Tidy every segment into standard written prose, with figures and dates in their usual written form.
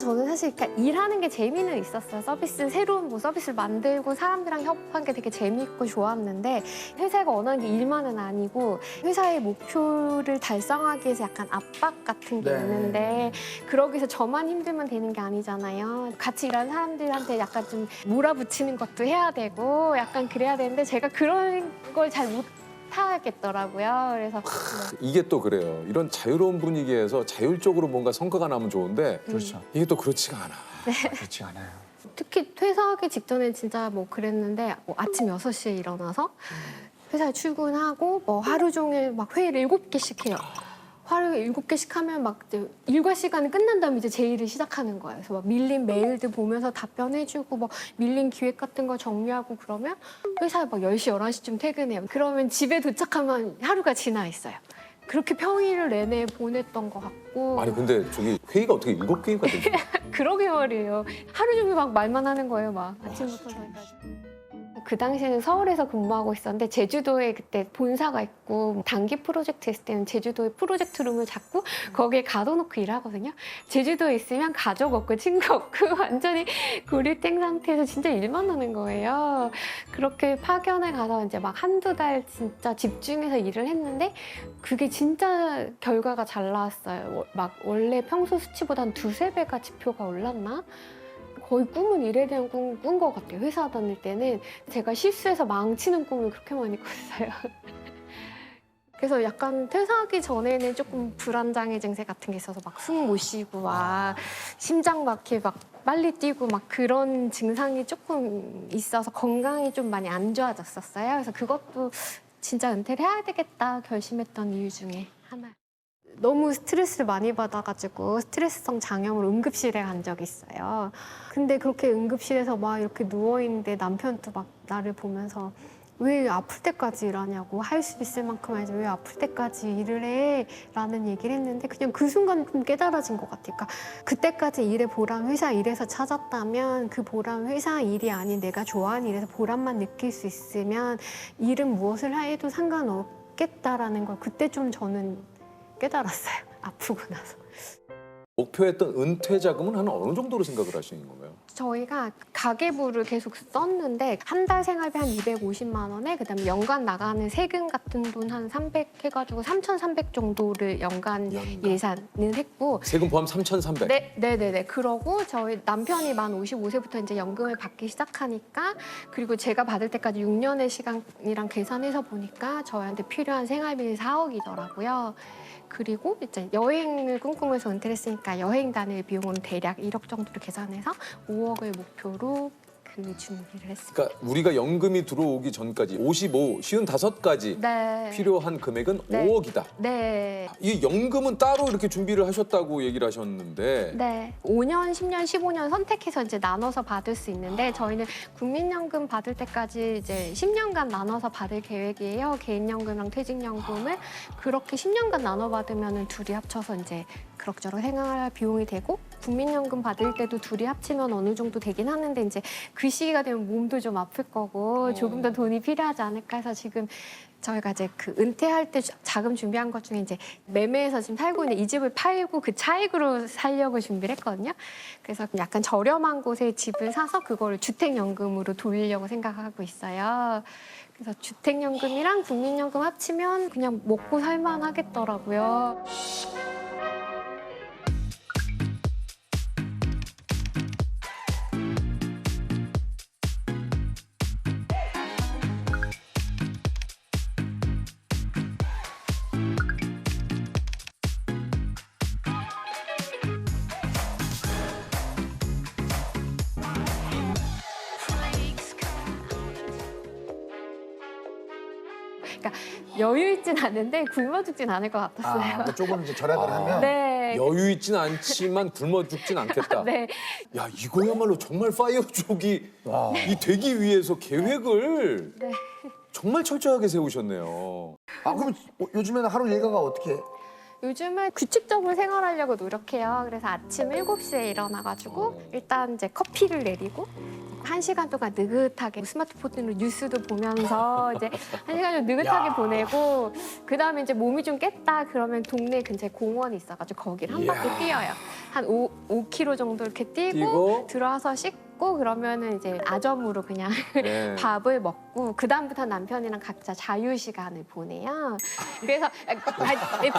저는 사실 그러니까 일하는 게 재미는 있었어요. 새로운 뭐 서비스를 만들고 사람들이랑 협업한 게 되게 재미있고 좋았는데 회사가 원하는 게 일만은 아니고 회사의 목표를 달성하기 위해서 약간 압박 같은 게 있는데 그러기 위해서 저만 힘들면 되는 게 아니잖아요. 같이 일하는 사람들한테 약간 좀 몰아붙이는 것도 해야 되고 약간 그래야 되는데 제가 그런 걸 잘 못하겠더라고요. 그래서 이게 또 그래요. 이런 자유로운 분위기에서 자율적으로 뭔가 성과가 나면 좋은데 그렇죠. 이게 또 그렇지가 않아. 그렇지 않아요. 특히 퇴사하기 직전엔 진짜 뭐 그랬는데 뭐 아침 6시에 일어나서 회사에 출근하고 뭐 하루 종일 막 회의를 7개씩 해요. 하루에 7개씩 하면 막 이제 일과 시간이 끝난 다음에 이제 제 일을 시작하는 거예요. 그래서 막 밀린 메일들 보면서 답변해주고 뭐 밀린 기획 같은 거 정리하고 그러면 회사에 막 10시, 11시쯤 퇴근해요. 그러면 집에 도착하면 하루가 지나 있어요. 그렇게 평일을 내내 보냈던 것 같고. 아니 근데 저기 회의가 어떻게 7개가 되지? 그러게 말이에요. 하루 종일 막 말만 하는 거예요, 막 아침부터 저녁까지. 그 당시에는 서울에서 근무하고 있었는데 제주도에 그때 본사가 있고 단기 프로젝트 했을 때는 제주도에 프로젝트 룸을 잡고 거기에 가둬놓고 일하거든요. 제주도에 있으면 가족 없고 친구 없고 완전히 고립된 상태에서 진짜 일만 하는 거예요. 그렇게 파견에 가서 이제 막 한두 달 진짜 집중해서 일을 했는데 그게 진짜 결과가 잘 나왔어요. 막 원래 평소 수치보다 한 2~3배가 지표가 올랐나? 거의 꿈은 일에 대한 꿈 꾼 것 같아요. 회사 다닐 때는 제가 실수해서 망치는 꿈을 그렇게 많이 꿨어요. 그래서 약간 퇴사하기 전에는 조금 불안장애 증세 같은 게 있어서 막 숨 못 쉬고 막 심장 막 이렇게 막 빨리 뛰고 막 그런 증상이 조금 있어서 건강이 좀 많이 안 좋아졌었어요. 그래서 그것도 진짜 은퇴를 해야 되겠다 결심했던 이유 중에 하나. 너무 스트레스를 많이 받아가지고 스트레스성 장염으로 응급실에 간 적이 있어요. 근데 그렇게 응급실에서 막 이렇게 누워있는데 남편도 막 나를 보면서 왜 아플 때까지 일하냐고 할 수 있을 만큼 하지 왜 아플 때까지 일을 해? 라는 얘기를 했는데 그냥 그 순간 좀 깨달아진 것 같아요. 그러니까 그때까지 일의 보람, 회사 일에서 찾았다면 그 보람 회사 일이 아닌 내가 좋아하는 일에서 보람만 느낄 수 있으면 일은 무엇을 해도 상관없겠다라는 걸 그때 좀 저는 깨달았어요. 아프고 나서. 목표했던 은퇴 자금은 한 어느 정도로 생각을 하시는 건가요? 저희가 가계부를 계속 썼는데 한 달 생활비 한 250만 원에 그다음에 연간 나가는 세금 같은 돈 한 300 해가지고 3,300 정도를 연간 예산을 했고 세금 포함 3,300. 네네네. 그러고 저희 남편이 만 55세부터 이제 연금을 받기 시작하니까 그리고 제가 받을 때까지 6년의 시간이랑 계산해서 보니까 저희한테 필요한 생활비는 4억이더라고요. 그리고 이제 여행을 꿈꾸면서 은퇴를 했으니까 여행 다닐 비용은 대략 1억 정도를 계산해서 5억을 목표로 그 준비를 했습니다. 그러니까 우리가 연금이 들어오기 전까지 55가지 네. 필요한 금액은 네. 5억이다. 네. 이 연금은 따로 이렇게 준비를 하셨다고 얘기를 하셨는데 네. 5년, 10년, 15년 선택해서 이제 나눠서 받을 수 있는데 저희는 국민연금 받을 때까지 이제 10년간 나눠서 받을 계획이에요. 개인연금이랑 퇴직연금을 그렇게 10년간 나눠 받으면 둘이 합쳐서 이제 그럭저럭 생활 비용이 되고 국민연금 받을 때도 둘이 합치면 어느 정도 되긴 하는데 이제 그 시기가 되면 몸도 좀 아플 거고 조금 더 돈이 필요하지 않을까 해서 지금 저희가 이제 그 은퇴할 때 자금 준비한 것 중에 이제 매매해서 지금 살고 있는 이 집을 팔고 그 차익으로 살려고 준비를 했거든요. 그래서 약간 저렴한 곳에 집을 사서 그걸 주택연금으로 돌리려고 생각하고 있어요. 그래서 주택연금이랑 국민연금 합치면 그냥 먹고 살만 하겠더라고요. 그러니까 여유 있진 않은데 굶어 죽진 않을 것 같았어요. 뭐 조금 이제 절약을 하면 네. 여유 있진 않지만 굶어 죽진 않겠다. 네. 야 이거야말로 정말 파이어족이 이 되기 위해서 계획을 네. 정말 철저하게 세우셨네요. 그럼 요즘에는 하루 일과가 어떻게 해? 요즘은 규칙적으로 생활하려고 노력해요. 그래서 아침 7시에 일어나가지고 일단 이제 커피를 내리고 1시간 동안 느긋하게 스마트폰으로 뉴스도 보면서 이제 1시간 좀 느긋하게 야. 보내고 그다음에 이제 몸이 좀 깼다 그러면 동네 근처에 공원이 있어가지고 거기를 한 바퀴 이야. 뛰어요. 한 5km 정도 이렇게 뛰고 뛰고. 들어와서 씻고 그러면은 이제 아점으로 그냥 네. 밥을 먹고 그다음부터 남편이랑 각자 자유 시간을 보내요. 그래서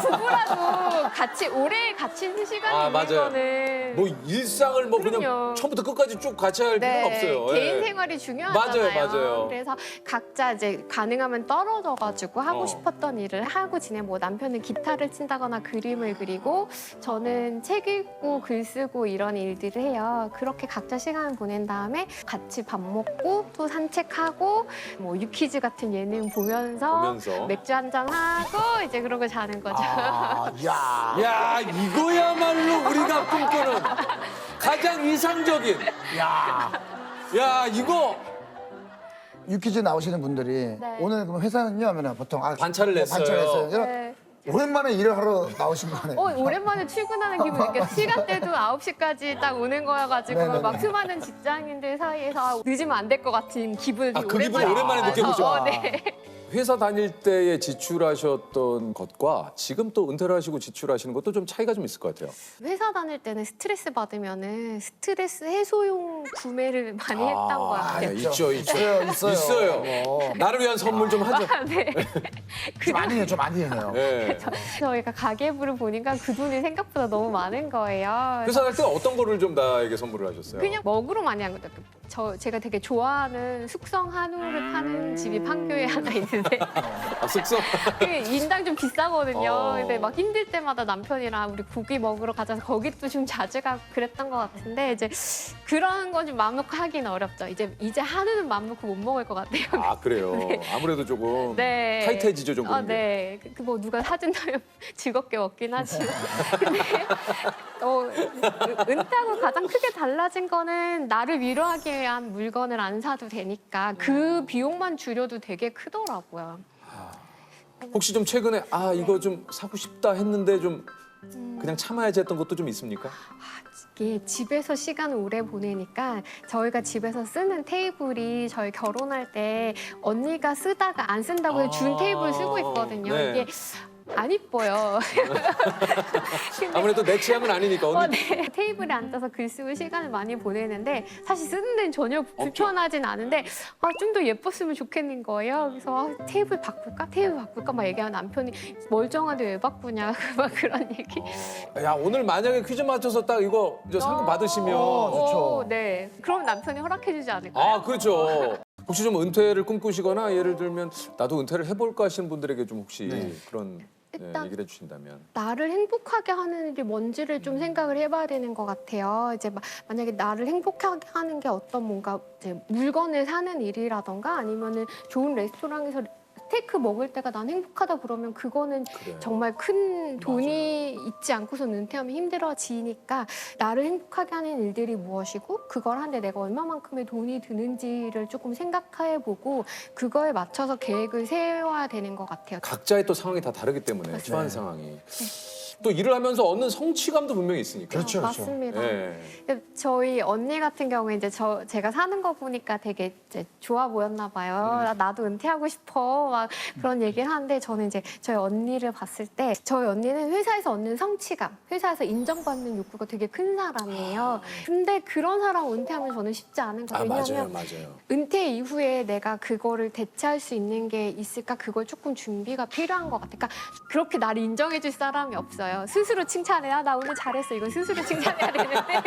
부부라도 같이 오래 같이 있는 시간이 아, 있는 맞아요. 거는 뭐 일상을 뭐 그냥 그럼요. 처음부터 끝까지 쭉 같이 할 필요는 없어요. 개인 예. 생활이 중요하잖아요. 맞아요, 맞아요. 그래서 각자 이제 가능하면 떨어져가지고 하고 어. 싶었던 일을 하고 지내. 뭐 남편은 기타를 친다거나 그림을 그리고 저는 책 읽고 글 쓰고 이런 일들을 해요. 그렇게 각자 시간을 보낸 다음에 같이 밥 먹고 또 산책하고 뭐 유퀴즈 같은 예능 보면서 맥주 한잔 하고 이제 그러고 자는 거죠. 아, 야. 야, 이거야말로 우리가 꿈꾸는 가장 이상적인. 야. 야, 이거 유퀴즈 나오시는 분들이 네. 오늘 그럼 회사는요 하면 보통 반차를 냈어요. 반차를 냈어요. 네. 오랜만에 일을 하러 나오신 거네요. 오랜만에 출근하는 기분 느껴. 시간대도 9시까지 딱 오는 거여가지고 네네네. 막 수많은 직장인들 사이에서 늦으면 안 될 것 같은 기분을 아, 그 기분을 오랜만에 받아서, 느껴보죠. 네. 회사 다닐 때에 지출하셨던 것과 지금 또 은퇴를 하시고 지출하시는 것도 좀 차이가 좀 있을 것 같아요. 회사 다닐 때는 스트레스 받으면은 스트레스 해소용 구매를 많이 했던 것 같아요. 있죠. 있어요. 있어요. 뭐. 나를 위한 선물 좀 하죠. 네. 좀 많이 해요. 좀 많이 해요. 네. 저희가 가계부를 보니까 그 돈이 생각보다 너무 많은 거예요. 회사 다닐 때 어떤 거를 좀 나에게 선물을 하셨어요? 그냥 먹으로 많이 한 거죠. 제가 되게 좋아하는 숙성 한우를 파는 집이 판교에 하나 있는데 아, 숙성. 그게 인당 좀 비싸거든요. 어. 근데 막 힘들 때마다 남편이랑 우리 고기 먹으러 가자. 거기도 좀 자주 가고 그랬던 것 같은데 이제 그런 건 좀 마음 놓고 하기는 어렵죠. 이제 한우는 마음 놓고 못 먹을 것 같아요. 아, 그래요. 아무래도 조금 네. 타이트해지죠, 좀 그런 게. 네. 뭐 누가 사준다면 즐겁게 먹긴 하지만. 근데 은퇴하고 가장 크게 달라진 거는 나를 위로하기 위한 물건을 안 사도 되니까 그 비용만 줄여도 되게 크더라고요. 혹시 좀 최근에 이거 좀 사고 싶다 했는데 좀 그냥 참아야지 했던 것도 좀 있습니까? 이게 집에서 시간을 오래 보내니까 저희가 집에서 쓰는 테이블이 저희 결혼할 때 언니가 쓰다가 안 쓴다고 해서 준 테이블 쓰고 있거든요. 네. 이게 안 이뻐요. 아무래도 내 취향은 아니니까. 언니. 네. 테이블에 앉아서 글 쓰고 시간을 많이 보내는데 사실 쓰는 데는 전혀 불편하진 않은데 좀 더 예뻤으면 좋겠는 거예요. 그래서 테이블 바꿀까 막 얘기하면 남편이 멀쩡한데 왜 바꾸냐 막 그런 얘기. 야, 오늘 만약에 퀴즈 맞춰서 딱 이거 이제 상금 받으시면. 좋죠. 네. 그럼 남편이 허락해주지 않을까요? 아, 그렇죠. 혹시 좀 은퇴를 꿈꾸시거나 예를 들면 나도 은퇴를 해볼까 하시는 분들에게 좀 혹시 네. 그런 일단 얘기를 해주신다면. 나를 행복하게 하는 일이 뭔지를 좀 생각을 해봐야 되는 것 같아요. 이제 만약에 나를 행복하게 하는 게 어떤 뭔가 이제 물건을 사는 일이라던가 아니면은 좋은 레스토랑에서 스테이크 먹을 때가 난 행복하다 그러면 그거는 그래요. 정말 큰 돈이 있지 않고서 은퇴하면 힘들어지니까 나를 행복하게 하는 일들이 무엇이고 그걸 하는데 내가 얼마만큼의 돈이 드는지를 조금 생각해보고 그거에 맞춰서 계획을 세워야 되는 것 같아요. 각자의 또 상황이 다 다르기 때문에 처한 상황이. 또 일을 하면서 얻는 성취감도 분명히 있으니까. 그렇죠. 맞습니다. 네. 저희 언니 같은 경우에 이제 제가 사는 거 보니까 되게 이제 좋아 보였나 봐요. 나도 은퇴하고 싶어 막 그런 얘기를 하는데 저는 이제 저희 언니를 봤을 때 저희 언니는 회사에서 얻는 성취감, 회사에서 인정받는 욕구가 되게 큰 사람이에요. 근데 그런 사람 은퇴하면 저는 쉽지 않은 거예요. 왜냐하면 맞아요. 은퇴 이후에 내가 그거를 대체할 수 있는 게 있을까 그걸 조금 준비가 필요한 것 같아요. 그러니까 그렇게 나를 인정해줄 사람이 없어요. 스스로 칭찬해야 나 오늘 잘했어. 이건 스스로 칭찬해야 되는데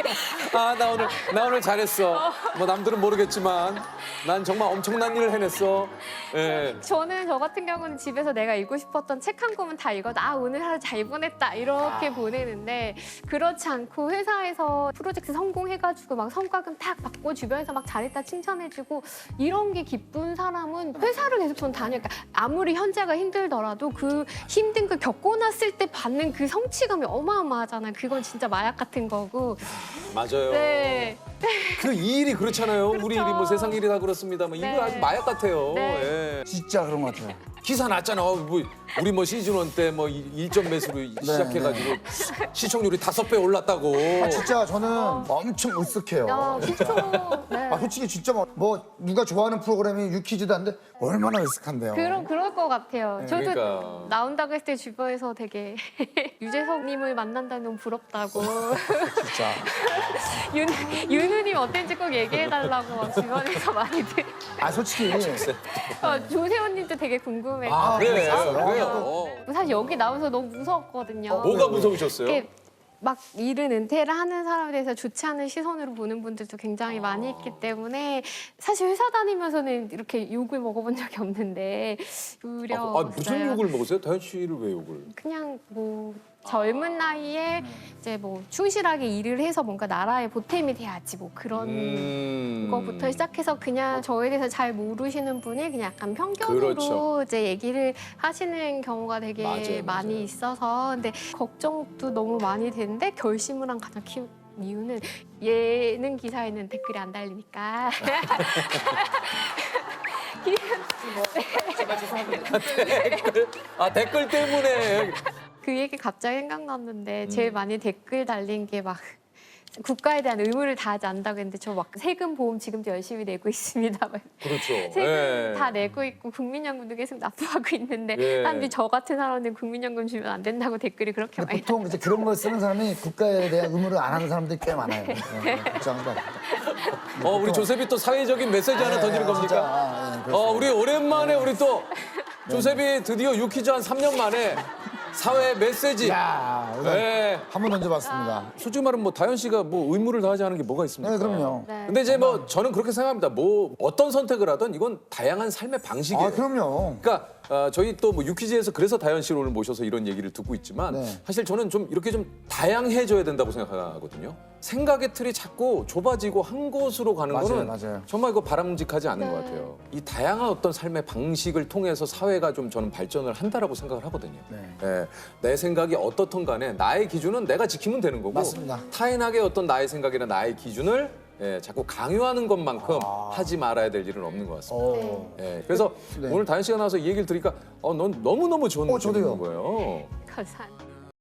나 오늘 잘했어. 뭐 남들은 모르겠지만 난 정말 엄청난 일을 해냈어. 예. 저는 저 같은 경우는 집에서 내가 읽고 싶었던 책 한 권은 다 읽어도 오늘 하루 잘 보냈다 이렇게 보내는데 그렇지 않고 회사에서 프로젝트 성공해가지고 막 성과금 탁 받고 주변에서 막 잘했다 칭찬해주고 이런 게 기쁜 사람은 회사를 계속 전 다니니까 아무리 현재가 힘들더라도 그 힘든 걸 겪고 났을 때 받는 그 성취감이 어마어마하잖아요. 그건 진짜 마약 같은 거고. 맞아요. 네. 그 이 일이 그렇잖아요. 우리 그렇죠. 일이 뭐 세상 일이 다 그렇습니다. 뭐 이거 네. 아주 마약 같아요. 네. 예. 진짜 그런 것 같아요. 기사 났잖아. 뭐 우리 뭐 시즌 1 때 뭐 일점 매수로 시작해가지고 시청률이 5배 올랐다고. 진짜 저는 엄청 으쓱해요. 야, 그쵸. 네. 아, 솔직히 진짜 뭐 누가 좋아하는 프로그램이 유퀴즈도 한데 얼마나 으쓱한데요. 그럴 것 같아요. 저도 그러니까. 나온다고 했을 때 주변에서 되게 유재석님을 만난다니 너무 부럽다고. 진짜. 윤우님 어땠는지 꼭 얘기해달라고 막 주변에서 많이들. 아, 솔직히. 조세호님도 되게 궁금해. 아, 그래, 그랬어요? 왜요? 사실 여기 나오면서 너무 무서웠거든요. 뭐가 무서우셨어요? 이렇게 막 일은 은퇴를 하는 사람에 대해서 좋지 않은 시선으로 보는 분들도 굉장히 많이 있기 때문에 사실 회사 다니면서는 이렇게 욕을 먹어본 적이 없는데 두려웠어요. 무슨 욕을 먹었어요? 다현 씨를 왜 욕을? 그냥 뭐 젊은 나이에 이제 뭐 충실하게 일을 해서 뭔가 나라에 보탬이 돼야지 뭐 그런 거부터 시작해서 그냥 저에 대해서 잘 모르시는 분이 그냥 약간 편견으로 그렇죠. 이제 얘기를 하시는 경우가 되게 맞아요, 많이 맞아요. 있어서 근데 걱정도 너무 많이 되는데 결심을 한 가장 큰 이유는 예능 기사에는 댓글이 안 달리니까. 댓글 때문에. 그 얘기 갑자기 생각났는데 제일 많이 댓글 달린 게 막 국가에 대한 의무를 다하지 않는다고 했는데 저 막 세금 보험 지금도 열심히 내고 있습니다. 막 그렇죠. 세금 예. 다 내고 있고 국민연금도 계속 납부하고 있는데 예. 사람들이 저 같은 사람은 국민연금 주면 안 된다고 댓글이 그렇게 근데 많이 보통 이제 그런 걸 쓰는 사람이 국가에 대한 의무를 안 하는 사람들이 꽤 많아요. 걱정하다. 우리 조셉이 또 사회적인 메시지 하나 던지는 겁니까? 우리 오랜만에 우리 또 조셉이 드디어 유퀴즈 한 3년 만에 사회 메시지. 야, 네. 한번 던져봤습니다. 솔직히 말하면 뭐 다현 씨가 뭐 의무를 다하지 않은 게 뭐가 있습니까? 네, 그럼요. 네. 근데 이제 뭐 저는 그렇게 생각합니다. 뭐 어떤 선택을 하든 이건 다양한 삶의 방식이에요. 아, 그럼요. 그러니까 저희 또 뭐 유퀴즈에서 그래서 다현 씨를 오늘 모셔서 이런 얘기를 듣고 있지만 네. 사실 저는 좀 이렇게 좀 다양해져야 된다고 생각하거든요. 생각의 틀이 자꾸 좁아지고 한 곳으로 가는 맞아요, 거는 맞아요. 정말 이거 바람직하지 않은 네. 것 같아요. 이 다양한 어떤 삶의 방식을 통해서 사회가 좀 저는 발전을 한다라고 생각을 하거든요. 네. 내 생각이 어떻든 간에 나의 기준은 내가 지키면 되는 거고 맞습니다. 타인에게 어떤 나의 생각이나 나의 기준을 자꾸 강요하는 것만큼 하지 말아야 될 일은 없는 것 같습니다. 오. 그래서 네. 오늘 다현 씨가 나와서 이 얘기를 들으니까 넌 너무너무 좋은 저도요. 거예요. 감사합니다.